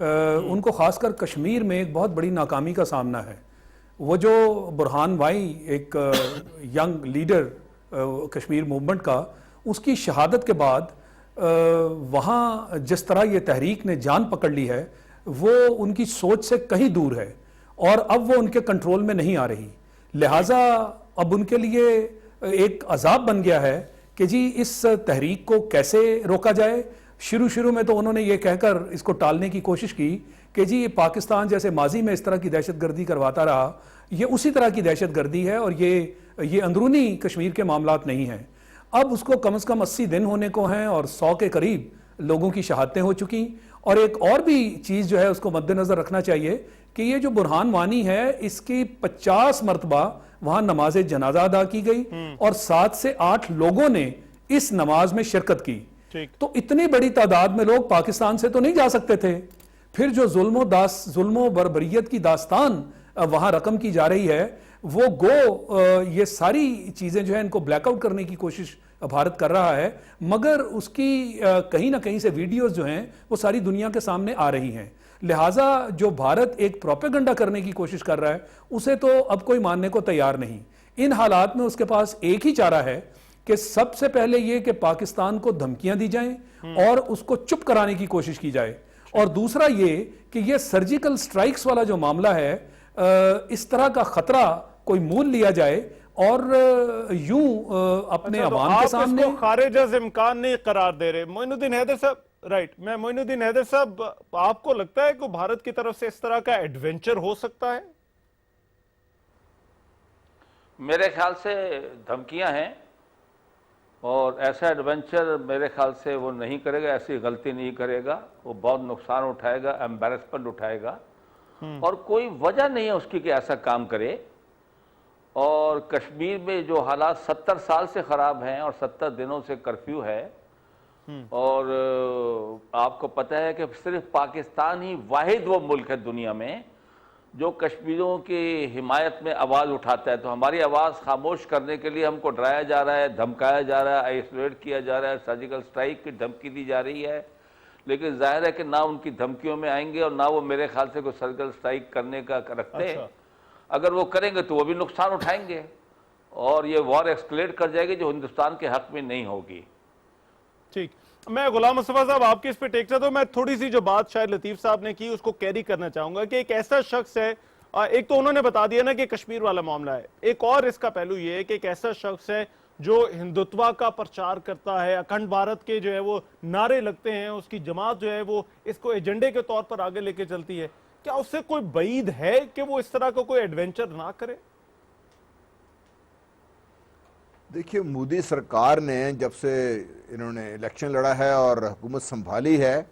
ان کو خاص کر کشمیر میں ایک بہت بڑی ناکامی کا سامنا ہے. وہ جو برہان وائی ایک ینگ لیڈر کشمیر موومنٹ کا، اس کی شہادت کے بعد وہاں جس طرح یہ تحریک نے جان پکڑ لی ہے وہ ان کی سوچ سے کہیں دور ہے اور اب وہ ان کے کنٹرول میں نہیں آ رہی. لہٰذا اب ان کے لیے ایک عذاب بن گیا ہے کہ جی اس تحریک کو کیسے روکا جائے. شروع میں تو انہوں نے یہ کہہ کر اس کو ٹالنے کی کوشش کی کہ جی پاکستان جیسے ماضی میں اس طرح کی دہشت گردی کرواتا رہا، یہ اسی طرح کی دہشت گردی ہے اور یہ اندرونی کشمیر کے معاملات نہیں ہیں. اب اس کو کم از کم 80 دن ہونے کو ہیں اور 100 کے قریب لوگوں کی شہادتیں ہو چکی. اور ایک اور بھی چیز جو ہے اس کو مد نظر رکھنا چاہیے کہ یہ جو برہان وانی ہے اس کی 50 مرتبہ وہاں نماز جنازہ ادا کی گئی اور 7 سے 8 لوگوں نے اس نماز میں شرکت کی. تو اتنی بڑی تعداد میں لوگ پاکستان سے تو نہیں جا سکتے تھے. پھر جو ظلم و بربریت کی داستان وہاں رقم کی جا رہی ہے وہ یہ ساری چیزیں جو ہیں ان کو بلیک آؤٹ کرنے کی کوشش بھارت کر رہا ہے، مگر اس کی کہیں نہ کہیں سے ویڈیوز جو ہیں وہ ساری دنیا کے سامنے آ رہی ہیں. لہٰذا جو بھارت ایک پروپیگنڈا کرنے کی کوشش کر رہا ہے اسے تو اب کوئی ماننے کو تیار نہیں. ان حالات میں اس کے پاس ایک ہی چارہ ہے کہ سب سے پہلے یہ کہ پاکستان کو دھمکیاں دی جائیں اور اس کو چپ کرانے کی کوشش کی جائے، اور دوسرا یہ کہ یہ سرجیکل سٹرائکس والا جو معاملہ ہے اس طرح کا خطرہ کوئی مول لیا جائے اور یوں اپنے عوام کے سامنے. آپ اس کو خارج از امکان نہیں قرار دے رہے معین الدین حیدر صاحب. رائٹ، میں معین الدین حیدر صاحب، آپ کو لگتا ہے کہ بھارت کی طرف سے اس طرح کا ایڈونچر ہو سکتا ہے؟ میرے خیال سے دھمکیاں ہیں اور ایسا ایڈونچر میرے خیال سے وہ نہیں کرے گا، ایسی غلطی نہیں کرے گا. وہ بہت نقصان اٹھائے گا، ایمبیرسمنٹ اٹھائے گا اور کوئی وجہ نہیں ہے اس کی کہ ایسا کام کرے. اور کشمیر میں جو حالات 70 سال سے خراب ہیں اور 70 دنوں سے کرفیو ہے، اور آپ کو پتہ ہے کہ صرف پاکستان ہی واحد وہ ملک ہے دنیا میں جو کشمیریوں کی حمایت میں آواز اٹھاتا ہے. تو ہماری آواز خاموش کرنے کے لیے ہم کو ڈرایا جا رہا ہے، دھمکایا جا رہا ہے، آئسولیٹ کیا جا رہا ہے، سرجیکل سٹرائک کی دھمکی دی جا رہی ہے. لیکن ظاہر ہے کہ نہ ان کی دھمکیوں میں آئیں گے اور نہ وہ میرے خیال سے کوئی سرجیکل سٹرائک کرنے کا رکھتے. اگر وہ کریں گے تو وہ بھی نقصان اٹھائیں گے اور یہ وار ایکسکلیٹ کر جائے گی جو ہندوستان کے حق میں نہیں ہوگی. ٹھیک، میں غلام مصطفیٰ صاحب آپ کی اس پہ ٹیک چاہتا ہوں. میں تھوڑی سی جو بات شاید لطیف صاحب نے کی اس کو کیری کرنا چاہوں گا کہ ایک ایسا شخص ہے، ایک تو انہوں نے بتا دیا نا کہ کشمیر والا معاملہ ہے، ایک اور اس کا پہلو یہ ہے کہ ایک ایسا شخص ہے جو ہندوتوا کا پرچار کرتا ہے، اکھنڈ بھارت کے جو ہے وہ نعرے لگتے ہیں، اس کی جماعت جو ہے وہ اس کو ایجنڈے کے طور پر آگے لے کے چلتی ہے. کیا اس سے کوئی بعید ہے کہ وہ اس طرح کا کوئی ایڈونچر نہ کرے؟ دیکھیے، مودی سرکار نے جب سے انہوں نے الیکشن لڑا ہے اور حکومت سنبھالی ہے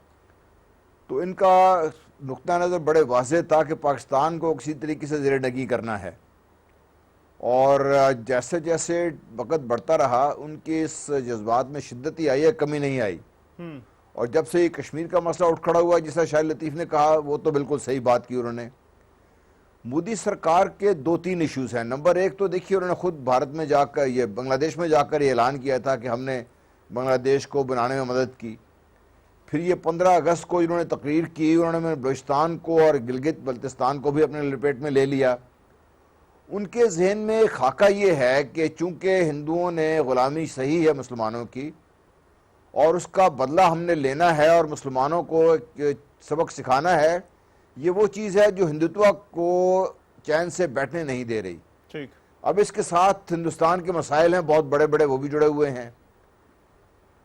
تو ان کا نقطہ نظر بڑے واضح تھا کہ پاکستان کو کسی طریقے سے زیر نگی کرنا ہے. اور جیسے جیسے وقت بڑھتا رہا ان کے اس جذبات میں شدت ہی آئی ہے، کمی نہیں آئی. اور جب سے یہ کشمیر کا مسئلہ اٹھ کھڑا ہوا جیسا شاہد لطیف نے کہا وہ تو بالکل صحیح بات کی انہوں نے. مودی سرکار کے 2-3 ایشوز ہیں. نمبر 1 تو دیکھیے انہوں نے خود بھارت میں جا کر یہ بنگلہ دیش میں جا کر یہ اعلان کیا تھا کہ ہم نے بنگلہ دیش کو بنانے میں مدد کی. پھر یہ 15 اگست کو انہوں نے تقریر کی، انہوں نے بلوچستان کو اور گلگت بلتستان کو بھی اپنے لپیٹ میں لے لیا. ان کے ذہن میں ایک خاکہ یہ ہے کہ چونکہ ہندوؤں نے غلامی سہی ہے مسلمانوں کی اور اس کا بدلہ ہم نے لینا ہے اور مسلمانوں کو سبق سکھانا ہے، یہ وہ چیز ہے جو ہندوتوا کو چین سے بیٹھنے نہیں دے رہی. ٹھیک، اب اس کے ساتھ ہندوستان کے مسائل ہیں بہت بڑے بڑے، وہ بھی جڑے ہوئے ہیں.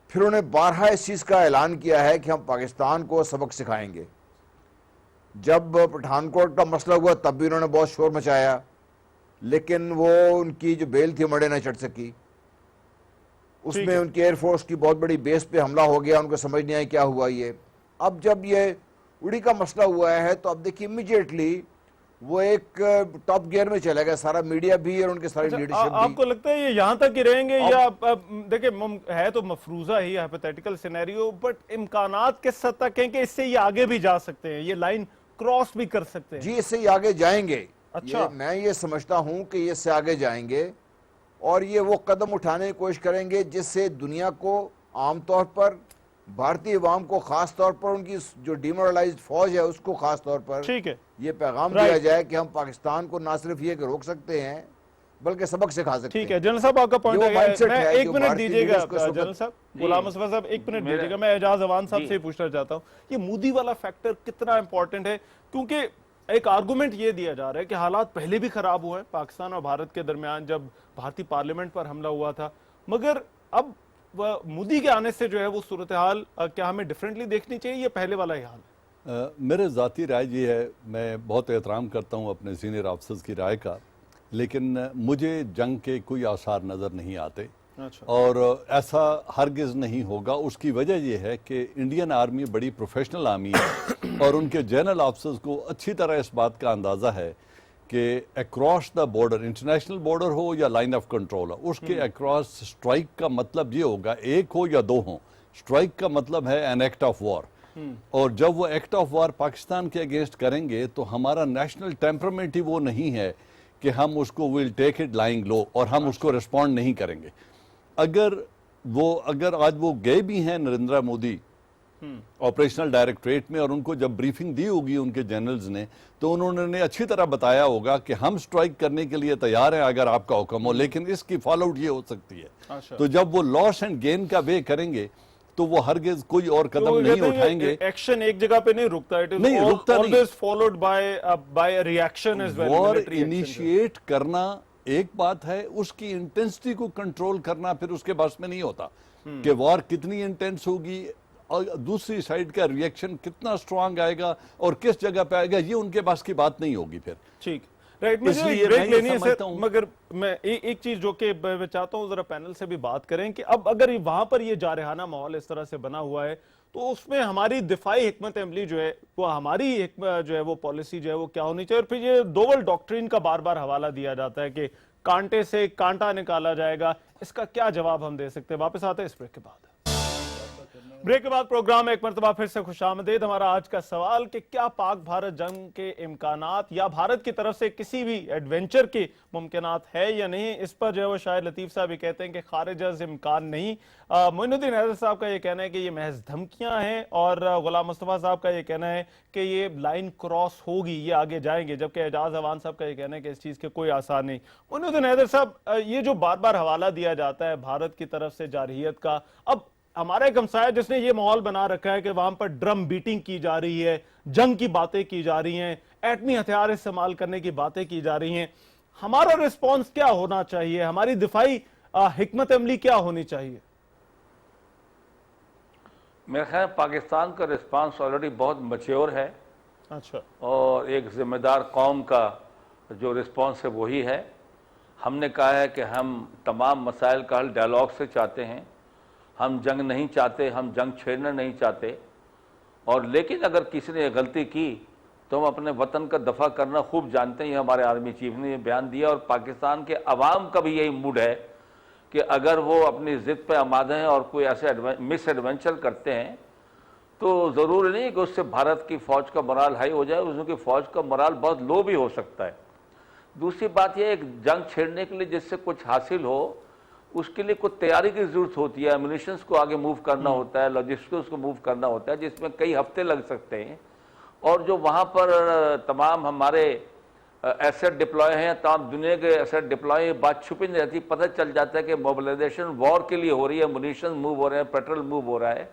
پھر انہوں نے بارہا اس چیز کا اعلان کیا ہے کہ ہم پاکستان کو سبق سکھائیں گے. جب پٹھان کوٹ کا مسئلہ ہوا تب بھی انہوں نے بہت شور مچایا، لیکن وہ ان کی جو بیل تھی مڑے نہ چڑھ سکی. اس میں ان کی ایئر فورس کی بہت بڑی بیس پہ حملہ ہو گیا، ان کو سمجھ نہیں آئی کیا ہوا یہ. اب جب یہ اڑی کا مسئلہ ہوا ہے تو اب دیکھیے امیجیٹلی وہ ایک ٹاپ گیئر میں چلے گا، سارا میڈیا بھی اور ان کے ساری لیڈرشپ بھی. آپ کو لگتا ہے یہ یہاں تک ہی رہیں گے یا دیکھیں ہے تو مفروضہ ہی ہائپوتھیٹیکل سینیریو، بٹ امکانات کس حد تک ہیں کہ اس سے یہ آگے بھی جا سکتے ہیں، یہ لائن کراس بھی کر سکتے ہیں؟ جی اس سے یہ آگے جائیں گے. اچھا، میں یہ سمجھتا ہوں کہ یہ اس سے آگے جائیں گے اور یہ وہ قدم اٹھانے کی کوشش کریں گے جس سے دنیا کو عام طور پر بھارتی عوام کو خاص طور پر ان کی جو ڈیمورلائزڈ فوج ہے اس کو خاص طور پر ٹھیک ہے یہ پیغام دیا جائے کہ ہم پاکستان کو نہ صرف یہ کہ روک سکتے ہیں بلکہ سبق سکھا سکتے ہیں. ٹھیک ہے جنرل صاحب آپ کا پوائنٹ یہ وہ mindset ہے. میں ہے ایک جو منٹ بھارتی دیجیے گا لیڈرز کو اس وقت- جنرل صاحب غلام مصطفیٰ صاحب ایک منٹ دیجیے گا. میں اعجاز اوان صاحب سے ہی پوچھنا چاہتا ہوں یہ مودی والا فیکٹر کتنا امپورٹنٹ ہے, کیونکہ ایک آرگومنٹ یہ دیا جا رہا ہے کہ حالات پہلے بھی خراب ہوئے ہیں پاکستان اور بھارت کے درمیان جب بھارتی پارلیمنٹ پر حملہ ہوا تھا, مگر اب مودی کے آنے سے جو ہے وہ صورتحال کیا ہمیں ڈیفرنٹلی دیکھنی چاہیے یا پہلے والا ہی حال ہے؟ میرے ذاتی رائے یہ ہے, میں بہت احترام کرتا ہوں اپنے سینئر آفیسرز کی رائے کا, لیکن مجھے جنگ کے کوئی آثار نظر نہیں آتے اور ایسا ہرگز نہیں ہوگا. اس کی وجہ یہ ہے کہ انڈین آرمی بڑی پروفیشنل آرمی ہے اور ان کے جنرل آفیسرز کو اچھی طرح اس بات کا اندازہ ہے کہ across the border, international border ہو یا لائن آف کنٹرول ہو, اس کے اکراس سٹرائک کا مطلب یہ ہوگا ایک ہو یا دو ہوں. سٹرائک کا مطلب ہے این ایکٹ آف وار, اور جب وہ ایکٹ آف وار پاکستان کے اگینسٹ کریں گے تو ہمارا نیشنل ٹیمپرمنٹ ہی وہ نہیں ہے کہ ہم اس کو ویل ٹیک اٹ لائنگ لو اور ہم اس کو ریسپونڈ نہیں کریں گے. اگر آج وہ گئے بھی ہیں نریندر مودی آپریشنل ڈائریکٹریٹ میں اور ان کو جب بریفنگ دی ہوگی ان کے جنرلز نے تو انہوں نے اچھی طرح بتایا ہوگا کہ ہم سٹرائک کرنے کے لیے تیار ہیں اگر آپ کا حکم ہو, لیکن اس کی فالو آؤٹ یہ ہو سکتی ہے. تو جب وہ لاس اینڈ گین کا وے کریں گے تو وہ ہرگز کوئی اور قدم نہیں اٹھائیں گے. ایکشن ایک جگہ پہ نہیں رکتا, نہیں رکتا نہیں. Followed by reaction as well. War initiate کرنا ایک بات ہے, اس کی انٹینسٹی کو کنٹرول کرنا پھر اس کے بس میں نہیں ہوتا کہ وار کتنی انٹینس ہوگی اور دوسری سائیڈ کا ریئیکشن کتنا سٹرونگ آئے گا اور کس جگہ پہ آئے گا, یہ ان کے پاس کی بات نہیں ہوگی پھر. ٹھیک رائٹ, مجھے بریک لینی ہے سر, مگر میں ایک چیز جو کہ میں چاہتا ہوں ذرا پینل سے بھی بات کریں کہ اب اگر وہاں پر یہ جارحانہ ماحول اس طرح سے بنا ہوا ہے تو اس میں ہماری دفاعی حکمت عملی جو ہے وہ ہماری جو ہے وہ پالیسی جو ہے وہ کیا ہونی چاہیے. اور پھر یہ دوول ڈاکٹرین کا بار بار حوالہ دیا جاتا ہے کہ کانٹے سے کانٹا نکالا جائے گا, اس کا کیا جواب ہم دے سکتے ہیں؟ واپس آتے ہیں اس بریک کے بعد. بریک کے بعد پروگرام میں ایک مرتبہ پھر سے خوش آمدید. ہمارا آج کا سوال کہ کیا پاک بھارت جنگ کے امکانات یا بھارت کی طرف سے کسی بھی ایڈونچر کے ممکنات ہے یا نہیں, اس پر جو ہے وہ شاید لطیف صاحب بھی کہتے ہیں کہ خارج از امکان نہیں. معین الدین حیدر صاحب کا یہ کہنا ہے کہ یہ محض دھمکیاں ہیں, اور غلام مصطفیٰ صاحب کا یہ کہنا ہے کہ یہ لائن کراس ہوگی, یہ آگے جائیں گے, جبکہ اعجاز اوان صاحب کا یہ کہنا ہے کہ اس چیز کے کوئی آثار نہیں. معین الدین حیدر صاحب, یہ جو بار بار حوالہ دیا جاتا ہے بھارت کی طرف سے جارحیت کا, اب ہمارا ایک ہمسایہ جس نے یہ ماحول بنا رکھا ہے کہ وہاں پر ڈرم بیٹنگ کی جا رہی ہے, جنگ کی باتیں کی جا رہی ہیں, ایٹمی ہتھیار استعمال کرنے کی باتیں کی جا رہی ہیں, ہمارا ریسپانس کیا ہونا چاہیے, ہماری دفاعی حکمت عملی کیا ہونی چاہیے؟ میرے خیال پاکستان کا ریسپانس آلریڈی بہت میچیور ہے. اچھا, اور ایک ذمہ دار قوم کا جو ریسپانس ہے وہی ہے. ہم نے کہا ہے کہ ہم تمام مسائل کا حل ڈائلاگ سے چاہتے ہیں, ہم جنگ نہیں چاہتے, ہم جنگ چھیڑنا نہیں چاہتے, اور لیکن اگر کسی نے غلطی کی تو ہم اپنے وطن کا دفاع کرنا خوب جانتے ہیں. یہ ہمارے آرمی چیف نے یہ بیان دیا, اور پاکستان کے عوام کا بھی یہی موڈ ہے کہ اگر وہ اپنی ضد پہ آمادہ ہیں اور کوئی ایسے مس ایڈونچر کرتے ہیں تو ضروری نہیں کہ اس سے بھارت کی فوج کا مرال ہائی ہو جائے, اس کی فوج کا مرال بہت لو بھی ہو سکتا ہے. دوسری بات یہ ہے, ایک جنگ چھیڑنے کے لیے جس سے کچھ حاصل ہو اس کے لیے کچھ تیاری کی ضرورت ہوتی ہے, ایمونیشنز کو آگے موو کرنا ہوتا ہے, لاجسٹکس کو موو کرنا ہوتا ہے, جس میں کئی ہفتے لگ سکتے ہیں. اور جو وہاں پر تمام ہمارے ایسٹ ڈپلوائے ہیں, تمام دنیا کے ایسٹ ڈپلوائے, بات چھپی نہیں رہتی, پتہ چل جاتا ہے کہ موبلائزیشن وار کے لیے ہو رہی ہے, ایمونیشن موو ہو رہے ہیں, پیٹرول موو ہو رہا ہے.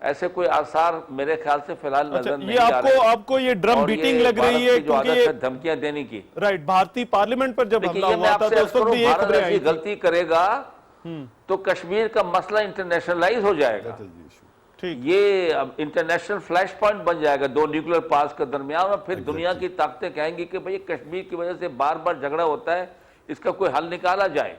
ایسے کوئی آثار میرے خیال سے فی الحال نظر نہیں آ رہے. یہ آپ کو یہ ڈرم بیٹنگ لگ رہی ہے جو عادت ہے دھمکیاں دینے کی. رائٹ, بھارتی پارلیمنٹ پر جب حملہ ہوا تھا تو اس وقت بھی یہ خبریں آئی تھیں. غلطی کرے گا تو کشمیر کا مسئلہ انٹرنیشنلائز ہو جائے گا. یہ اب انٹرنیشنل فلیش پوائنٹ بن جائے گا دو نیوکلیر پاورز کے درمیان, اور پھر دنیا کی طاقتیں کہیں گی کہ بھئی کشمیر کی وجہ سے بار بار جھگڑا ہوتا ہے, اس کا کوئی حل نکالا جائے.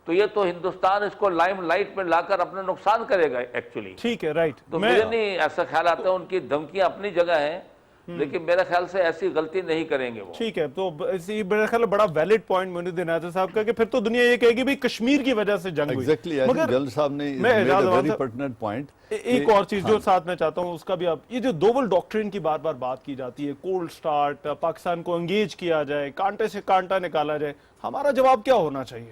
تو یہ تو ہندوستان اس کو لائم لائٹ میں لا کر اپنا نقصان کرے گا ایکچولی. ٹھیک ہے, رائٹ. تو مجھے نہیں ایسا خیال آتا ہے, ان کی دھمکیاں اپنی جگہ ہیں, لیکن میرے خیال سے ایسی غلطی نہیں کریں گے وہ. ٹھیک ہے, تو میرے خیال بڑا ویلڈ پوائنٹ معین الدین حیدر صاحب کا کہ پھر تو دنیا یہ کہے گی بھی کشمیر کی وجہ سے جنگ ہوئی. ایگزیکٹلی, جنرل صاحب نے ویری پرٹیننٹ پوائنٹ. ایک اور چیز جو ساتھ میں چاہتا ہوں اس کا بھی, آپ یہ جو دوول ڈاکٹرین کی بار بار بات کی جاتی ہے, کولڈ سٹارٹ, پاکستان کو انگیج کیا جائے, کانٹے سے کانٹا نکالا جائے, ہمارا جواب کیا ہونا چاہیے؟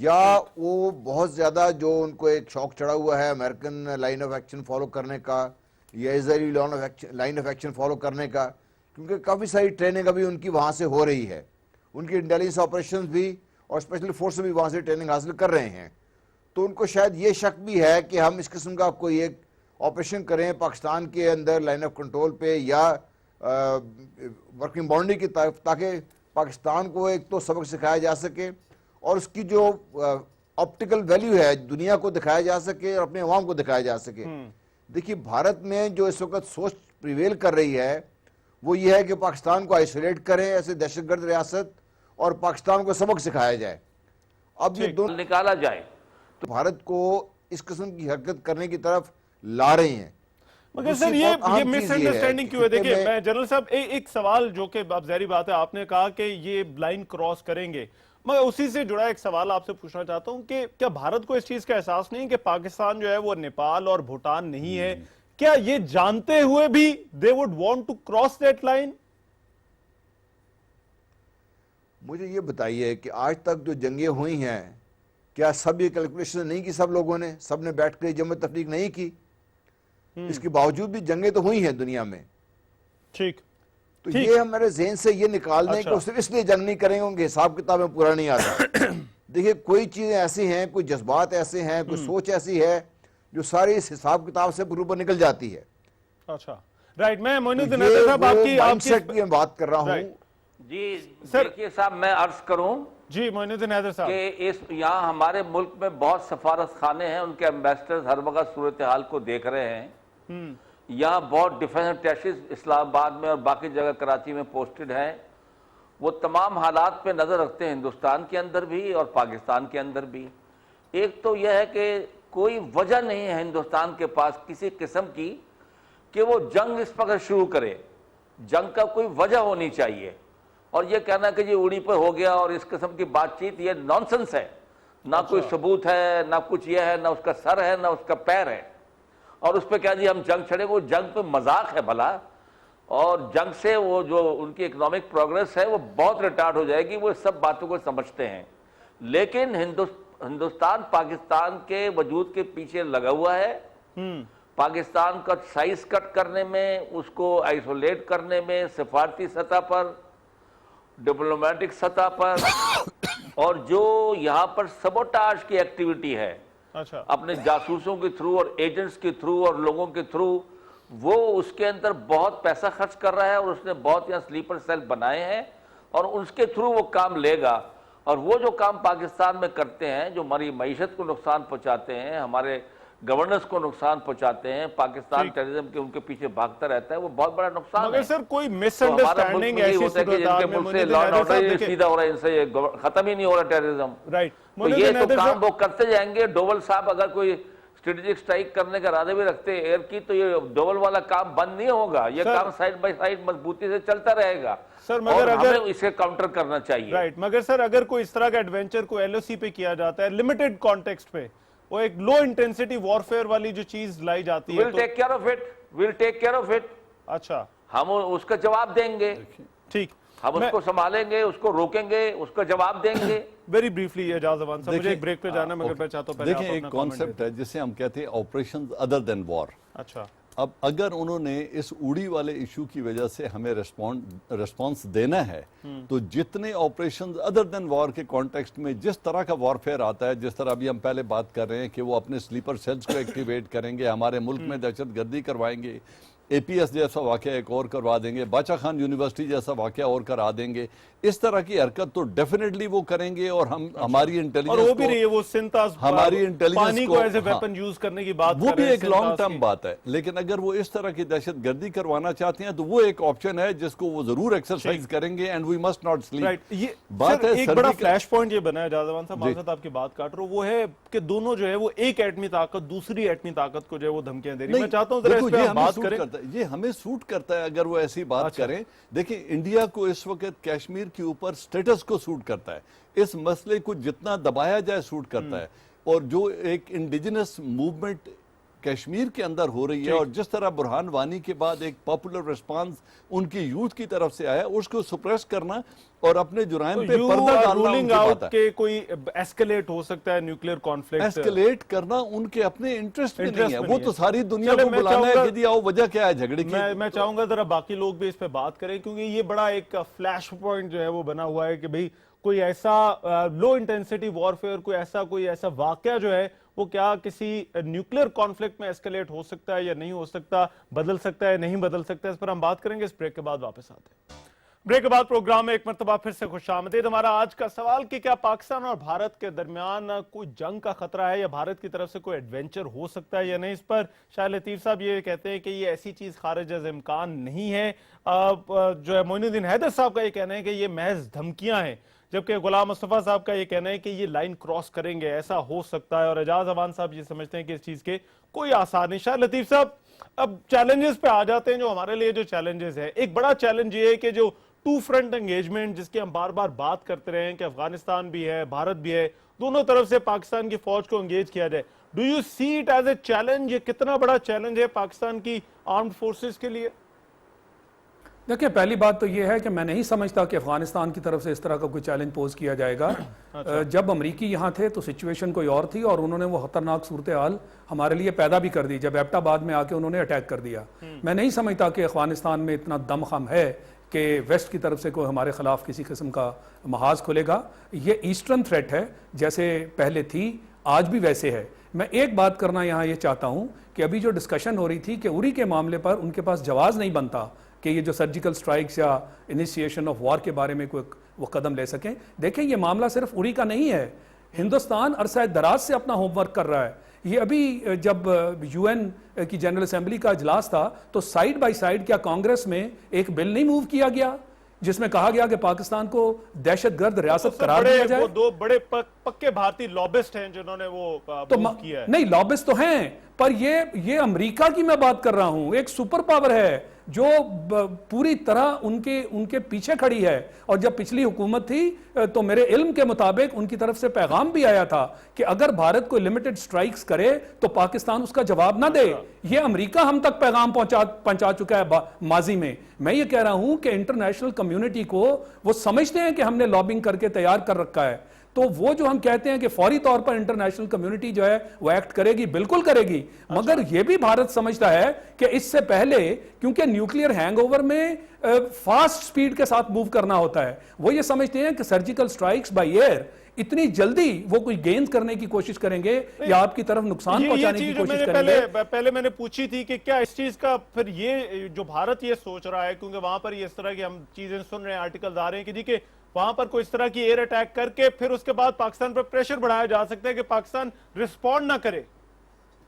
یا وہ بہت زیادہ جو ان کو ایک شوق چڑھا ہوا ہے American line of action follow کرنے کا یا اسرائیلی لائن آف ایکشن فالو کرنے کا، کیونکہ کافی ساری ٹریننگ ابھی ان کی وہاں سے ہو رہی ہے، ان کی انٹیلیجنس آپریشنز بھی اور اسپیشل فورس بھی وہاں سے ٹریننگ حاصل کر رہے ہیں، تو ان کو شاید یہ شک بھی ہے کہ ہم اس قسم کا کوئی ایک آپریشن کریں پاکستان کے اندر لائن آف کنٹرول پہ یا ورکنگ باؤنڈری کی طرف، تاکہ پاکستان کو ایک تو سبق سکھایا جا سکے اور اس کی جو آپٹیکل ویلیو ہے دنیا کو دکھایا جا سکے اور اپنے عوام کو دکھایا جا سکے۔ دیکھیے بھارت میں جو اس وقت سوچ پریویل کر رہی ہے وہ یہ ہے کہ پاکستان کو آئسولیٹ کریں ایسے دہشت گرد ریاست اور پاکستان کو سبق سکھایا جائے۔ اب یہ دونوں نکالا جائے تو بھارت کو اس قسم کی حرکت کرنے کی طرف لا رہی ہیں۔ مگر سر یہ مس انڈرسٹینڈنگ کیوں ہے؟ دیکھیں میں جنرل صاحب ایک سوال جو کہ اب ظاہری بات ہے، آپ نے کہا کہ یہ لائن کراس کریں گے، مگر اسی سے جڑا ایک سوال آپ سے پوچھنا چاہتا ہوں کہ کیا بھارت کو اس چیز کا احساس نہیں کہ پاکستان جو ہے وہ نیپال اور بھوٹان نہیں ہے؟ کیا یہ جانتے ہوئے بھی they would want to cross that line؟ مجھے یہ بتائیے کہ آج تک جو جنگیں ہوئی ہیں کیا سب یہ کیلکولیشن نہیں کی؟ سب لوگوں نے، سب نے بیٹھ کے جمع تفریق نہیں کی؟ اس کے باوجود بھی جنگیں تو ہوئی ہیں دنیا میں۔ ٹھیک، تو یہ ہمارے ذہن سے یہ نکال دیں کہ وہ صرف اس لیے جنگ نہیں کریں گے کہ حساب کتاب میں پورا نہیں آتا۔ دیکھیں کوئی چیزیں ایسی ہیں، کوئی جذبات ایسے ہیں، کوئی سوچ ایسی ہے جو ساری اس حساب کتاب سے اوپر نکل جاتی ہے۔ اچھا رائٹ، میں معین الدین یہ حیدر صاحب آپ وہ کی مائنڈ سیٹ کی میں بات کر رہا ہوں۔ جی دیکھیے صاحب میں عرض کروں جی معین الدین حیدر صاحب کہ یہاں ہمارے ملک میں بہت سفارت خانے ہیں، ان کے ایمبیسڈرز ہر وقت صورتحال کو دیکھ رہے ہیں۔ یہاں بہت ڈیفنس اٹیچیز اسلام آباد میں اور باقی جگہ کراچی میں پوسٹڈ ہیں، وہ تمام حالات پہ نظر رکھتے ہیں، ہندوستان کے اندر بھی اور پاکستان کے اندر بھی۔ ایک تو یہ ہے کہ کوئی وجہ نہیں ہے ہندوستان کے پاس کسی قسم کی کہ وہ جنگ اس وقت شروع کرے، جنگ کا کوئی وجہ ہونی چاہیے، اور یہ کہنا کہ یہ اڑی پہ ہو گیا اور اس قسم کی بات چیت یہ نانسنس ہے، نہ کوئی ثبوت ہے، نہ کچھ یہ ہے، نہ اس کا سر ہے، نہ اس کا پیر ہے، اور اس پہ کہہ جی ہم جنگ چھڑے، وہ جنگ پہ مذاق ہے بھلا، اور جنگ سے وہ جو ان کی اکنامک پروگریس ہے وہ بہت ریٹارڈ ہو جائے گی، وہ سب باتوں کو سمجھتے ہیں۔ لیکن ہندوستان پاکستان کے وجود کے پیچھے لگا ہوا ہے، پاکستان کا سائز کٹ کرنے میں، اس کو آئسولیٹ کرنے میں، سفارتی سطح پر، ڈپلومیٹک سطح پر، اور جو یہاں پر سبوٹاج کی ایکٹیویٹی ہے اپنے جاسوسوں کے تھرو اور ایجنٹس کے تھرو اور لوگوں کے تھرو، وہ اس کے اندر بہت پیسہ خرچ کر رہا ہے، اور اس نے بہت یہاں سلیپر سیل بنائے ہیں، اور اس کے تھرو وہ کام لے گا، اور وہ جو کام پاکستان میں کرتے ہیں جو ہماری معیشت کو نقصان پہنچاتے ہیں، ہمارے گورننس کو نقصان پہنچاتے ہیں، پاکستان ٹیررزم کے ان کے پیچھے بھاگتا رہتا ہے، وہ بہت بڑا نقصان ہے۔ مگر سر کوئی مس انڈرسٹینڈنگ ایسی صورتحال میں ملک سے لا اینڈ آرڈر سیدھا ہو رہا ہے، ان سے ختم ہی نہیں ہو رہا ٹیررزم۔ رائٹ، تو یہ تو کام وہ کرتے جائیں گے۔ ڈوول صاحب اگر کوئی اسٹریٹجک سٹرائک کرنے کا ارادہ بھی رکھتے ہیں ایئر کی، تو یہ ڈوول والا کام بند نہیں ہوگا، یہ کام سائیڈ بائی سائیڈ مضبوطی سے چلتا رہے گا، اور ہمیں اسے کاؤنٹر کرنا چاہیے۔ رائٹ، مگر سر اگر کوئی اس طرح کا ایڈونچر کوئی ایل او سی پہ کیا جاتا ہے لمیٹڈ کانٹیکسٹ پہ، وہ ایک لو انٹینسٹی وارفیئر والی جو چیز لائی جاتی ہے، we'll take care of it, we'll take care of it، اچھا ہم اس کا جواب دیں گے، ٹھیک، ہم اس کو سنبھالیں گے، اس کو روکیں گے، اس کا جواب دیں گے۔ ویری بریفلی اعجاز اوان صاحب، مجھے ایک بریک پہ جانا ہے، مگر میں چاہتا ہوں پہلے دیکھیں ایک کانسیپٹ ہے جسے ہم کہتے ہیں آپریشنز ادر دین وار۔ اچھا، اب اگر انہوں نے اس اوڑی والے ایشو کی وجہ سے ہمیں ریسپانس دینا ہے، تو جتنے آپریشنز ادر دین وار کے کانٹیکسٹ میں جس طرح کا وارفیئر آتا ہے، جس طرح ابھی ہم پہلے بات کر رہے ہیں کہ وہ اپنے سلیپر سیلز کو ایکٹیویٹ کریں گے، ہمارے ملک میں دہشت گردی کروائیں گے، اے پی ایس جیسا واقعہ ایک اور کروا دیں گے، باچا خان یونیورسٹی جیسا واقعہ اور کرا دیں گے، اس طرح کی حرکت تو ڈیفینیٹلی وہ کریں گے، اور ہم ہماری انٹیلیجنس اور وہ بھی رہی ہے وہ سنتاز ہماری انٹیلیجنس پانی کو ایز اے ویپن یوز کرنے کی بات وہ کر بھی رہے ہیں، ایک لانگ ٹرم بات ہے، لیکن اگر وہ اس طرح کی دہشت گردی کروانا چاہتے ہیں تو وہ ایک آپشن ہے جس کو وہ ضرور ایکسرسائز کریں گے، and we must not sleep. بات ہے ایک بڑا فلیش پوائنٹ یہ بنا ہے اعجاز اوان صاحب، معذرت آپ کی بات کاٹ رہا ہوں، وہ ہے کہ دونوں جو ہے وہ ایک ایٹمی طاقت دوسری ایٹمی طاقت کو جو ہے وہ دھمکیاں دے رہی ہیں۔ میں چاہتا ہوں ذرا اس پہ ہم بات کریں۔ یہ ہمیں سوٹ کرتا ہے اگر وہ ایسی بات کریں۔ دیکھیں انڈیا کو اس وقت کشمیر کے اوپر سٹیٹس کو سوٹ کرتا ہے، اس مسئلے کو جتنا دبایا جائے سوٹ کرتا ہے، اور جو ایک انڈیجنس موومنٹ کشمیر کے اندر ہو رہی ہے اور جس طرح برہان وانی کے بعد ایک پاپولر ریسپانس ان کی یوتھ کی طرف سے آیا اس کو سپریس کرنا اور اپنے جرائم پہ پردہ ڈالنا ان کی بات ہے کہ کوئی ایسکیلیٹ ہو سکتا ہے نیوکلیئر کانفلکٹ ایسکیلیٹ کرنا ان کے اپنے انٹرسٹ میں نہیں ہے وہ تو ساری دنیا کو بلانا ہے کہ جی آؤ وجہ کیا ہے جھگڑے کی میں چاہوں گا ذرا باقی لوگ بھی اس پہ بات کریں کیونکہ یہ بڑا ایک فلیش پوائنٹ جو ہے وہ بنا ہوا ہے کہ بھئی کوئی ایسا لو انٹینسٹی وارفیئر کوئی ایسا واقعہ جو ہے وہ کیا کسی نیوکلیئر کانفلکٹ میں ایسکیلیٹ ہو سکتا ہے یا نہیں ہو سکتا، بدل سکتا ہے نہیں بدل سکتا، اس پر ہم بات کریں گے اس بریک کے بعد واپس آتے ہیں۔ بریک کے بعد پروگرام میں ایک مرتبہ پھر سے خوش آمدید۔ ہمارا آج کا سوال کہ کیا پاکستان اور بھارت کے درمیان کوئی جنگ کا خطرہ ہے یا بھارت کی طرف سے کوئی ایڈونچر ہو سکتا ہے یا نہیں، اس پر شاہ لطیف صاحب یہ کہتے ہیں کہ یہ ایسی چیز خارج از امکان نہیں ہے۔ جو ہے معین الدین حیدر صاحب کا یہ کہنا ہے کہ یہ محض دھمکیاں ہیں، جبکہ غلام مصطفیٰ صاحب کا یہ کہنا ہے کہ یہ لائن کراس کریں گے، ایسا ہو سکتا ہے، اور اعجاز اعوان صاحب یہ سمجھتے ہیں کہ اس چیز کے کوئی آثار نہیں۔ شاہ لطیف صاحب اب چیلنجز پہ آ جاتے ہیں، جو ہمارے لیے جو چیلنجز ہیں، ایک بڑا چیلنج یہ ہے کہ جو ٹو فرنٹ انگیجمنٹ جس کی ہم بار بار بات کرتے رہے ہیں کہ افغانستان بھی ہے بھارت بھی ہے، دونوں طرف سے پاکستان کی فوج کو انگیج کیا جائے، do you see it as a challenge? یہ کتنا بڑا چیلنج ہے پاکستان کی آرمڈ فورسز کے لیے؟ دیکھیں پہلی بات تو یہ ہے کہ میں نہیں سمجھتا کہ افغانستان کی طرف سے اس طرح کا کوئی چیلنج پوز کیا جائے گا۔ جب امریکی یہاں تھے تو سچویشن کوئی اور تھی اور انہوں نے وہ خطرناک صورتحال ہمارے لیے پیدا بھی کر دی جب ایبٹ آباد میں آ کے انہوں نے اٹیک کر دیا۔ میں نہیں سمجھتا کہ افغانستان میں اتنا دم خم ہے کہ ویسٹ کی طرف سے کوئی ہمارے خلاف کسی قسم کا محاذ کھلے گا۔ یہ ایسٹرن تھریٹ ہے، جیسے پہلے تھی آج بھی ویسے ہے۔ میں ایک بات کرنا یہاں یہ چاہتا ہوں کہ ابھی جو ڈسکشن ہو رہی تھی کہ اری کے معاملے پر ان کے پاس جواز نہیں بنتا کہ یہ جو سرجیکل سٹرائکس یا انیشیشن آف وار کے بارے میں کوئی وہ قدم لے سکیں۔ دیکھیں یہ معاملہ صرف اری کا نہیں ہے، ہندوستان عرصہ دراز سے اپنا ہوم ورک کر رہا ہے۔ یہ ابھی جب یو این کی جنرل اسمبلی کا اجلاس تھا تو سائیڈ بائی سائیڈ کیا کانگریس میں ایک بل نہیں موو کیا گیا جس میں کہا گیا کہ پاکستان کو دہشت گرد ریاست قرار دیا جائے؟ وہ دو بڑے پکے بھارتی لابسٹ ہیں جنہوں نے وہ موو کیا ہے۔ نہیں لابسٹ تو ہیں، پر یہ امریکہ کی میں بات کر رہا ہوں، ایک سپر پاور ہے جو پوری طرح ان کے پیچھے کھڑی ہے۔ اور جب پچھلی حکومت تھی تو میرے علم کے مطابق ان کی طرف سے پیغام بھی آیا تھا کہ اگر بھارت کوئی لمیٹڈ سٹرائکس کرے تو پاکستان اس کا جواب نہ دے۔ یہ امریکہ ہم تک پیغام پہنچا چکا ہے ماضی میں۔ میں یہ کہہ رہا ہوں کہ انٹرنیشنل کمیونٹی کو وہ سمجھتے ہیں کہ ہم نے لابنگ کر کے تیار کر رکھا ہے، تو وہ جو ہم کہتے ہیں کہ فوری طور پر انٹرنیشنل کمیونٹی جو ہے وہ ایکٹ کرے گی، بالکل کرے گی، مگر یہ بھی بھارت سمجھتا ہے کہ اس سے پہلے کیونکہ نیوکلیئر ہینگ اوور میں فاسٹ سپیڈ کے ساتھ موو کرنا ہوتا ہے، وہ یہ سمجھتے ہیں کہ سرجیکل سٹرائکس بائی ایئر اتنی جلدی وہ کوئی گینز کرنے کی کوشش کریں گے یا آپ کی طرف نقصان پہنچانے کی کوشش کریں گے۔ پہلے میں نے پوچھی تھی کہ کیا اس چیز کا پھر یہ جو بھارت یہ سوچ رہا ہے، کیونکہ وہاں پر یہ اس طرح کی ہم چیزیں سن رہے ہیں، آرٹیکلز آ رہے ہیں کہ جی کہ وہاں پر کوئی اس طرح کی ایئر اٹیک کر کے پھر اس کے بعد پاکستان پر پریشر بڑھایا جا سکتا ہے کہ پاکستان رسپونڈ نہ کرے۔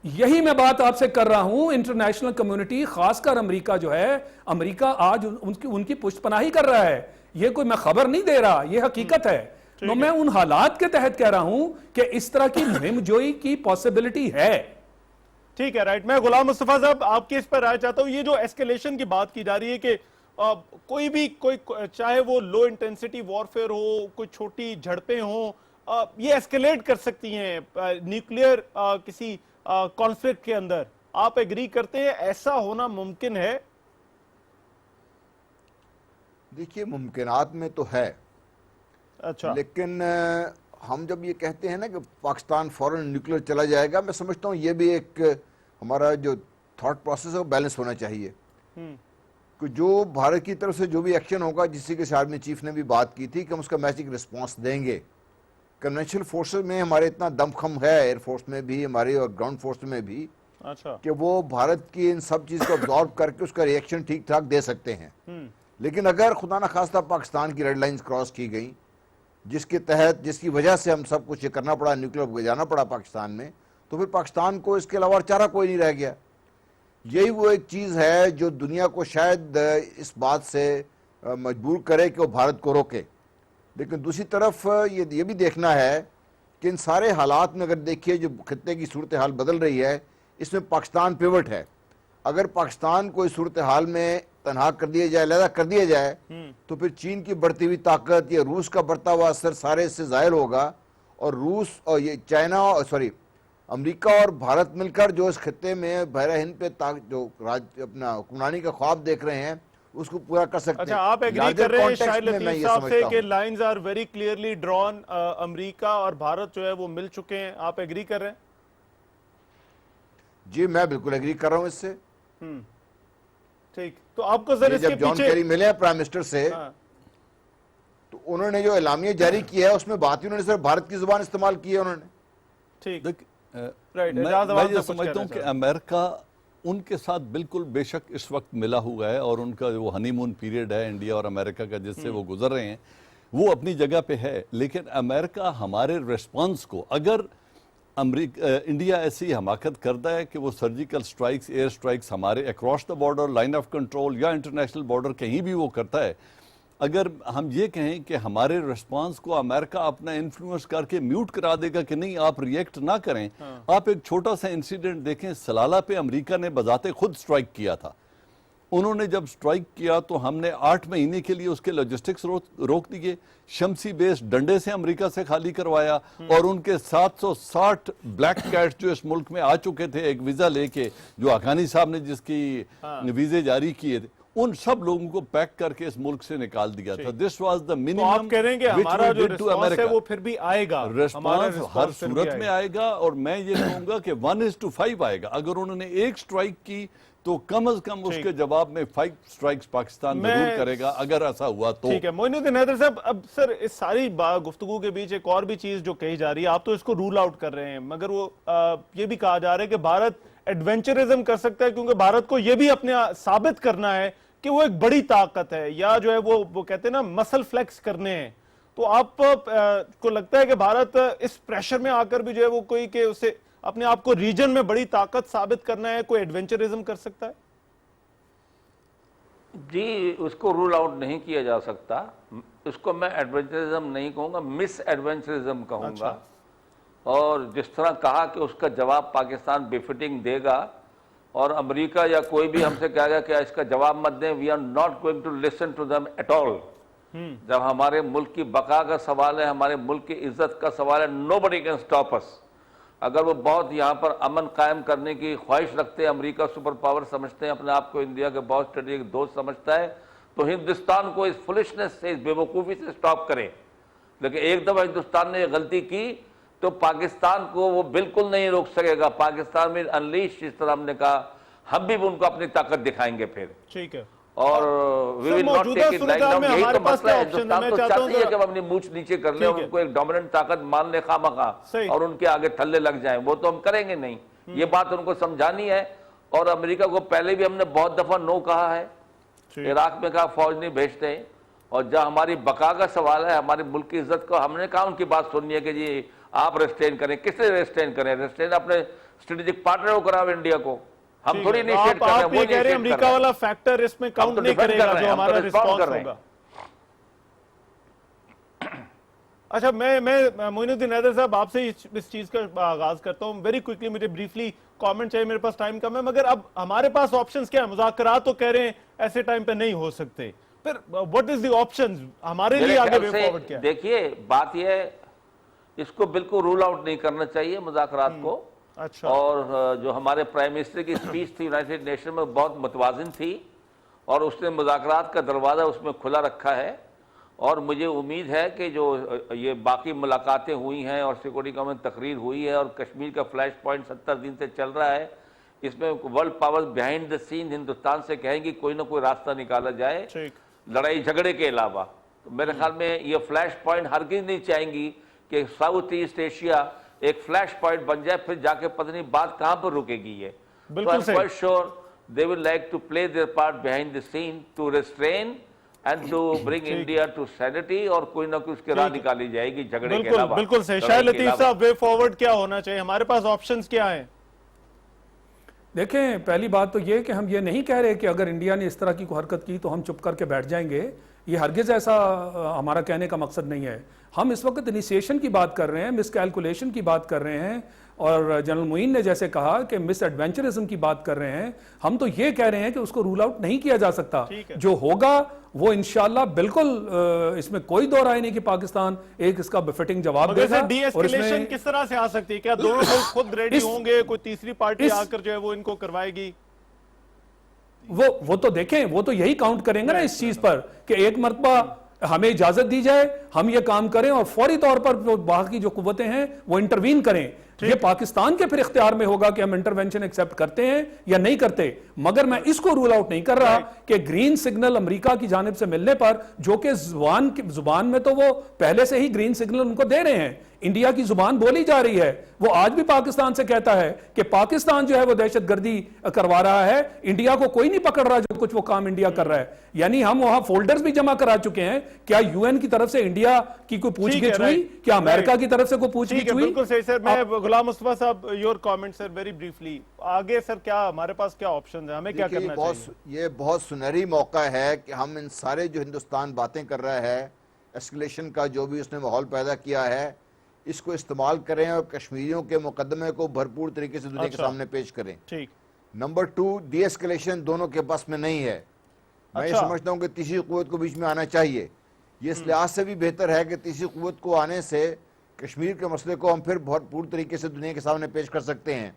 یہی میں بات آپ سے کر رہا ہوں، انٹرنیشنل کمیونٹی خاص کر امریکہ جو ہے، امریکہ آج ان کی پشت پناہی کر رہا ہے۔ یہ کوئی میں خبر نہیں دے رہا، یہ حقیقت ہے۔ تو میں ان حالات کے تحت کہہ رہا ہوں کہ اس طرح کی مہم جوئی کی پاسبلٹی ہے۔ ٹھیک ہے، رائٹ۔ میں غلام مصطفیٰ صاحب آپ کی اس پر رائے چاہتا ہوں۔ یہ جو ایسکیلیشن کی بات کی جا رہی ہے کہ کوئی چاہے وہ لو انٹینسٹی وارفیئر ہو، کوئی چھوٹی جھڑپیں ہوں، یہ ایسکیلیٹ کر سکتی ہیں نیوکلیئر کسی کانفلکٹ کے اندر، آپ ایگری کرتے ہیں ایسا ہونا ممکن ہے؟ دیکھیے ممکنات میں تو ہے، اچھا، لیکن ہم جب یہ کہتے ہیں نا کہ پاکستان فوراً نیوکلیئر چلا جائے گا، میں سمجھتا ہوں یہ بھی ایک ہمارا جو تھاٹ پروسیس ہے وہ بیلنس ہونا چاہیے کہ جو بھارت کی طرف سے جو بھی ایکشن ہوگا، جس کے آرمی چیف نے بھی بات کی تھی کہ ہم اس کا میچنگ رسپانس دیں گے۔ کنونشنل فورسز میں ہمارے اتنا دم خم ہے، ایئر فورس میں بھی ہماری اور گراؤنڈ فورس میں بھی، اچھا، کہ وہ بھارت کی ان سب چیز کو ابزارب کر کے اس کا ریئیکشن ٹھیک ٹھاک دے سکتے ہیں۔ لیکن اگر خدا نخواستہ پاکستان کی ریڈ لائنز کراس کی گئیں، جس کی وجہ سے ہم سب کچھ یہ کرنا پڑا، نیوکلیئر کو جانا پڑا پاکستان میں، تو پھر پاکستان کو اس کے علاوہ چارہ کوئی نہیں رہ گیا۔ یہی وہ ایک چیز ہے جو دنیا کو شاید اس بات سے مجبور کرے کہ وہ بھارت کو روکے۔ لیکن دوسری طرف یہ بھی دیکھنا ہے کہ ان سارے حالات میں اگر دیکھیے جو خطے کی صورتحال بدل رہی ہے، اس میں پاکستان پیوٹ ہے۔ اگر پاکستان کو اس صورتحال میں تنہا کر دیا جائے، علیحدہ کر دیا جائے، تو پھر چین کی بڑھتی ہوئی طاقت یا روس کا بڑھتا ہوا اثر سارے اس سے ظاہر ہوگا، اور روس اور یہ امریکہ اور بھارت مل کر جو اس خطے میں بحر ہند پہ جو اپنا حکمرانی کا خواب دیکھ رہے ہیں اس کو پورا کر سکتے ہیں. اچھا آپ ایگری کر رہے ہیں شاہد لطیف صاحب سے کہ lines are very clearly drawn, امریکہ اور بھارت جو ہے وہ مل چکے ہیں, آپ ایگری کر رہے ہیں؟ جی میں بالکل ایگری کر رہا ہوں اس سے. ٹھیک, تو آپ کو ذرا اس کے جب جان پیچھے کیری ملے ہیں پرائم منسٹر سے تو انہوں نے جو اعلامیہ جاری کیا ہے اس میں بات ہی انہوں نے صرف بھارت کی زبان استعمال کی ہے انہوں نے. ٹھیک, میں یہ سمجھتا ہوں کہ امریکہ ان کے ساتھ بالکل بے شک اس وقت ملا ہوا ہے, اور ان کا جو ہنی مون پیریڈ ہے انڈیا اور امریکہ کا جس سے وہ گزر رہے ہیں وہ اپنی جگہ پہ ہے. لیکن امریکہ ہمارے ریسپانس کو, اگر انڈیا ایسی حماقت کرتا ہے کہ وہ سرجیکل سٹرائکس, ایئر سٹرائکس ہمارے across the border, line of control یا انٹرنیشنل بارڈر کہیں بھی وہ کرتا ہے, اگر ہم یہ کہیں کہ ہمارے ریسپانس کو امریکہ اپنا انفلوئنس کر کے میوٹ کرا دے گا کہ نہیں آپ ریئیکٹ نہ کریں. آپ ایک چھوٹا سا انسیڈنٹ دیکھیں, سلالہ پہ امریکہ نے بذات خود سٹرائک کیا تھا. انہوں نے جب سٹرائک کیا تو ہم نے 8 مہینے کے لیے اس کے لاجسٹکس روک دیے, شمسی بیس ڈنڈے سے امریکہ سے خالی کروایا, اور ان کے 760 بلیک کیٹ جو اس ملک میں آ چکے تھے ایک ویزا لے کے, جو حقانی صاحب نے جس کی ویزے جاری کیے تھے, ان سب لوگوں کو پیک کر کے اس ملک سے نکال دیا تھا. This was the minimum. آپ کہہ رہے ہیں کہ ہمارا جو ریسپانس ہے وہ پھر بھی آئے گا, ریسپانس ہر صورت میں آئے گا, اور میں یہ کہوں گا کہ 1:5 آئے گا. اگر انہوں نے ایک سٹرائک کی تو کم از کم اس کے جواب میں 5 سٹرائکس پاکستان ضرور کرے گا, اگر ایسا ہوا تو. ٹھیک ہے معین الدین حیدر صاحب, اب سر اس ساری گفتگو کے بیچ ایک اور بھی چیز جو کہی جا رہی ہے, آپ تو اس کو رول آؤٹ کر رہے ہیں, مگر وہ یہ بھی کہا جا رہا ہے کہ بھارت ایڈونچرزم کر سکتا ہے, کیونکہ بھارت کو یہ بھی اپنے ثابت کرنا ہے کہ وہ ایک بڑی طاقت ہے, یا جو ہے وہ کہتے ہیں نا مسل فلیکس کرنے ہیں. تو آپ کو لگتا ہے کہ بھارت اس پریشر میں آ کر بھی جو ہے وہ کوئی کہ اسے اپنے آپ کو ریجن میں بڑی طاقت ثابت کرنا ہے, کوئی ایڈونچرزم کر سکتا ہے؟ جی اس کو رول آؤٹ نہیں کیا جا سکتا, اس کو میں ایڈونچرزم نہیں کہوں گا, مس ایڈونچرزم کہوں گا. اور جس طرح کہا کہ اس کا جواب پاکستان بے فٹنگ دے گا, اور امریکہ یا کوئی بھی ہم سے کہا گیا کہ اس کا جواب مت دیں, we are not going to listen to them at all. جب ہمارے ملک کی بقا کا سوال ہے, ہمارے ملک کی عزت کا سوال ہے, نو بڈی کین اسٹاپ اس. اگر وہ بہت یہاں پر امن قائم کرنے کی خواہش رکھتے ہیں, امریکہ سپر پاور سمجھتے ہیں اپنے آپ کو, انڈیا کے بہت اسٹریٹجک دوست سمجھتا ہے, تو ہندوستان کو اس فلشنس سے, اس بے وقوفی سے اسٹاپ کریں. لیکن ایک دفعہ ہندوستان نے یہ غلطی کی تو پاکستان کو وہ بالکل نہیں روک سکے گا. پاکستان میں انلیش, جس طرح ہم نے کہا, ہم بھی ان کو اپنی طاقت دکھائیں گے پھر. ٹھک ہے, اور we will not take it lying down. یہی تو مسئلہ ہے, ہندوستان تو چاہتی ہے کہ ہم اپنی مونچھ نیچے کر لیں, ان کو ایک ڈومیننٹ طاقت مان لیں خواہ اور ان کے آگے تھلے لگ جائیں. وہ تو ہم کریں گے نہیں, یہ بات ان کو سمجھانی ہے. اور امریکہ کو پہلے بھی ہم نے بہت دفعہ نو کہا ہے, عراق میں کہا فوج نہیں بھیجتے ہیں, اور جہاں ہماری بقا کا سوال ہے, ہمارے ملک کی عزت کو, ہم نے کہا ان کی بات سننی ہے کہ جی آپ ریسٹین کریں. کس سے ریسٹین کریں؟ ریسٹین اپنے اسٹریٹجک پارٹنر کو کراؤ انڈیا کو, ہم تھوڑی انیشیٹ کر رہے ہیں. آپ یہ کہہ رہے ہیں امریکہ والا فیکٹر اس میں کاؤنٹ نہیں کرے گا جو ہمارا ریسپانس ہوگا. اچھا میں معین الدین حیدر صاحب آپ سے اس چیز کا آغاز کرتا ہوں. ویری کوئکلی مجھے بریفلی کامنٹ چاہیے, میرے پاس ٹائم کم ہے, مگر اب ہمارے پاس آپشنز کیا ہیں؟ مذاکرات تو کہہ رہے ہیں ایسے ٹائم پہ نہیں ہو سکتے, پھر what is the options ہمارے لیے آگے وے فارورڈ کیا ہے؟ دیکھیے بات یہ ہے, اس کو بالکل رول آؤٹ نہیں کرنا چاہیے مذاکرات کو. اچھا, اور جو ہمارے پرائم منسٹر کی اسپیچ تھی یونائٹڈ نیشن میں, بہت متوازن تھی, اور اس نے مذاکرات کا دروازہ اس میں کھلا رکھا ہے. اور مجھے امید ہے کہ جو یہ باقی ملاقاتیں ہوئی ہیں اور سیکورٹی کونسل تقریر ہوئی ہے, اور کشمیر کا فلیش پوائنٹ 70 دن سے چل رہا ہے, اس میں ورلڈ پاورز بیہائنڈ دا سین ہندوستان سے کہیں گی کوئی نہ کوئی راستہ نکالا جائے لڑائی جھگڑے کے علاوہ. تو میرے خیال میں یہ فلیش پوائنٹ ہرگز نہیں چاہیں گی کہ ساؤتھ ایسٹ ایشیا ایک فلیش پوائنٹ بن جائے, پھر جا کے پتہ نہیں بات کہاں پر رکے گی. یہ بالکل صحیح. quite sure they will like to play their part behind the scene to restrain and to bring India to sanity, اور کوئی نہ کوئی اس کے راہ نکالی جائے گی جھگڑے کے علاوہ. بالکل صحیح. شاہد لطیف صاحب وے فارورڈ کیا ہونا چاہیے, ہمارے پاس آپشنز کیا ہیں؟ دیکھیں پہلی بات تو یہ کہ ہم یہ نہیں کہہ رہے کہ اگر انڈیا نے اس طرح کی کوئی حرکت کی تو ہم چپ کر کے بیٹھ جائیں گے, یہ ہرگز ایسا ہمارا کہنے کا مقصد نہیں ہے. ہم اس وقت انیشیشن کی بات کر رہے ہیں, مس کیلکولیشن کی بات کر رہے ہیں, اور جنرل معین نے جیسے کہا کہ مس ایڈونچرزم کی بات کر رہے ہیں، ہم تو یہ کہہ رہے ہیں کہ اس کو رول آؤٹ نہیں کیا جا سکتا. جو ہوگا وہ انشاءاللہ بالکل اس میں کوئی دو رائے نہیں کہ پاکستان ایک اس کا بفٹنگ جواب دے گا. ڈی ایسکیلیشن کس طرح سے آ سکتی ہے؟ کیا دونوں ملک خود ریڈی ہوں گے؟ کوئی تیسری پارٹی آ کر جو ہے وہ ان کو کروائے گی؟ وہ تو دیکھیں، وہ تو یہی کاؤنٹ کریں گے نا اس چیز پر کہ ایک مرتبہ ہمیں اجازت دی جائے، ہم یہ کام کریں اور فوری طور پر باقی جو قوتیں ہیں وہ انٹروین کریں. یہ پاکستان کے پھر اختیار میں ہوگا کہ ہم انٹرونشن ایکسپٹ کرتے ہیں یا نہیں کرتے. مگر میں اس کو رول آؤٹ نہیں کر رہا کہ گرین سگنل امریکہ کی جانب سے ملنے پر، جو کہ زبان میں تو وہ پہلے سے ہی گرین سگنل ان کو دے رہے ہیں، انڈیا کی زبان بولی جا رہی ہے، وہ آج بھی پاکستان سے کہتا ہے کہ پاکستان جو ہے وہ دہشت گردی کروا رہا ہے، انڈیا کو کوئی نہیں پکڑ رہا جو کچھ وہ کام انڈیا کر رہا ہے. یعنی ہم وہاں فولڈرز بھی جمع کرا چکے ہیں. کیا یو این کی طرف سے انڈیا کی کوئی پوچھ گچھ ہوئی؟ کیا امریکہ کی طرف سے کوئی پوچھ گچھ ہوئی؟ بالکل صحیح سر. میں غلام مصطفیٰ صاحب، your comment sir very briefly. آگے سر کیا ہمارے پاس کیا آپشنز ہیں، ہمیں کیا کرنا چاہیے؟ یہ بہت سنہری موقع ہے کہ ہم ان سارے جو ہندوستان باتیں کر رہا ہے، ایسکلیشن کا جو بھی اس نے ماحول پیدا کیا ہے، اس کو استعمال کریں اور کشمیریوں کے مقدمے کو بھرپور طریقے سے دنیا کے سامنے پیش کریں. نمبر 2، ڈی ایسکلیشن دونوں کے بس میں نہیں ہے. میں یہ سمجھتا ہوں کہ تیسری قوت کو بیچ میں آنا چاہیے. یہ اس لحاظ سے بھی بہتر ہے کہ تیسری قوت کو آنے سے کشمیر کے مسئلے کو ہم پھر بھرپور طریقے سے دنیا کے سامنے پیش کر سکتے ہیں.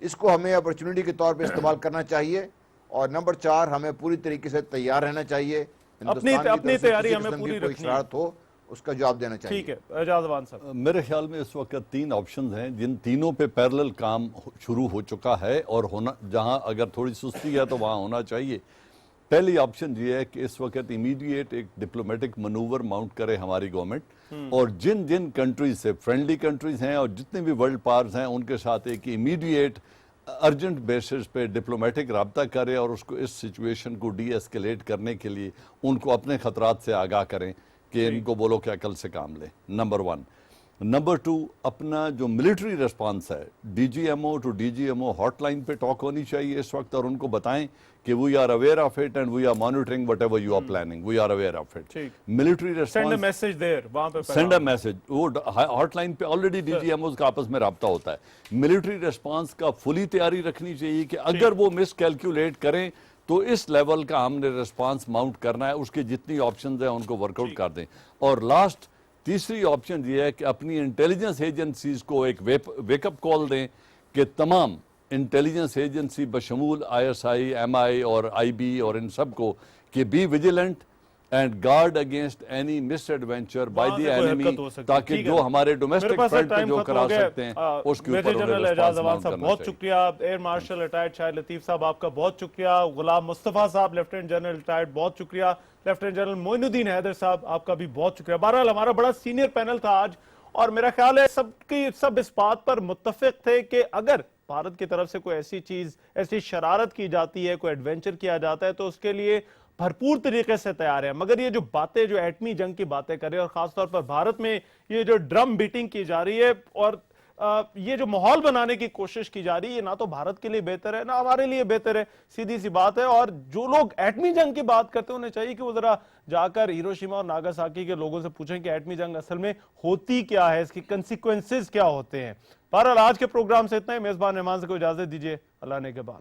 اس کو ہمیں اپرچونٹی کے طور پہ استعمال کرنا چاہیے. اور نمبر 4، ہمیں پوری طریقے سے تیار رہنا چاہیے. اپنی تیاری ہمیں پوری رکھنی ہے. ہو اس کا جواب دینا چاہیے. ٹھیک ہے اعجاز افغان صاحب. میرے خیال میں اس وقت 3 آپشنز ہیں جن تینوں پہ پیرلل کام شروع ہو چکا ہے، اور ہونا جہاں اگر تھوڑی سستی ہے تو وہاں ہونا چاہیے. پہلی آپشن یہ ہے کہ اس وقت امیڈیٹ ایک ڈپلومیٹک منوور ماؤنٹ کرے ہماری گورنمنٹ، اور جن کنٹریز سے فرینڈلی کنٹریز ہیں اور جتنے بھی ورلڈ پاورز ہیں ان کے ساتھ ایک امیڈیٹ ارجنٹ بیسس پہ ڈپلومیٹک رابطہ کرے اور اس کو اس سچویشن کو ڈی ایسکیلیٹ کرنے کے لیے ان کو اپنے خطرات سے آگاہ کریں کہ ان کو بولو کہ عقل سے کام لیں. نمبر 1. نمبر 2، اپنا جو ملٹری ریسپانس ہے، D G M O two D G M O hot line پہ ٹاک ہونی چاہیے اس وقت، اور ان کو بتائیں کہ we are aware of it and we are monitoring whatever you are planning, we are aware of it. Military response send a message. وہ ہاٹ لائن پہ already D G M Os کا آپس میں رابطہ ہوتا ہے. Military response کا فلی تیاری رکھنی چاہیے کہ اگر وہ مس کیلکولیٹ کریں تو اس لیول کا ہم نے ریسپانس ماؤنٹ کرنا ہے، اس کی جتنی آپشنز ہیں ان کو ورک آؤٹ کر دیں. اور لاسٹ تیسری آپشن یہ ہے کہ اپنی انٹیلیجنس ایجنسیز کو ایک ویک اپ کال دیں کہ تمام انٹیلیجنس ایجنسی بشمول آئی ایس آئی، ایم آئی اور آئی بی اور ان سب کو کہ be vigilant and guard against any misadventure by the enemy, تاکہ جو ہمارے ڈومیسٹک فرنٹ پہ جو کرا سکتے ہیں اس کے اوپر جنرل اعجاز اعوان صاحب بہت شکریہ. ایئر مارشل ریٹائرڈ شاہد لطیف صاحب آپ کا بہت شکریہ. غلام مصطفیٰ صاحب لیفٹیننٹ جنرل ریٹائرڈ بہت شکریہ. لیفٹیننٹ جنرل معین الدین حیدر صاحب آپ کا بھی بہت شکریہ. بہرحال ہمارا بڑا سینئر پینل تھا آج، اور میرا خیال ہے سب اس بات پر متفق تھے کہ اگر بھارت کی طرف سے کوئی ایسی چیز، ایسی شرارت کی جاتی ہے، کوئی ایڈونچر کیا جاتا ہے تو اس کے لیے بھرپور طریقے سے تیار ہے. مگر یہ جو باتیں، جو ایٹمی جنگ کی باتیں کر رہے ہیں، اور خاص طور پر بھارت میں یہ جو ڈرم بیٹنگ کی جا رہی ہے اور یہ جو ماحول بنانے کی کوشش کی جا رہی ہے، یہ نہ تو بھارت کے لیے بہتر ہے نہ ہمارے لیے بہتر ہے. سیدھی سی بات ہے. اور جو لوگ ایٹمی جنگ کی بات کرتے ہیں انہیں چاہیے کہ وہ ذرا جا کر ہیروشیما اور ناگاساکی کے لوگوں سے پوچھیں کہ ایٹمی جنگ اصل میں ہوتی کیا ہے، اس کی کنسیکوینسز کیا ہوتے ہیں. بہرحال آج کے پروگرام سے اتنا ہی. میزبان احمان سے کو اجازت دیجیے. اللہ نے کے بعد.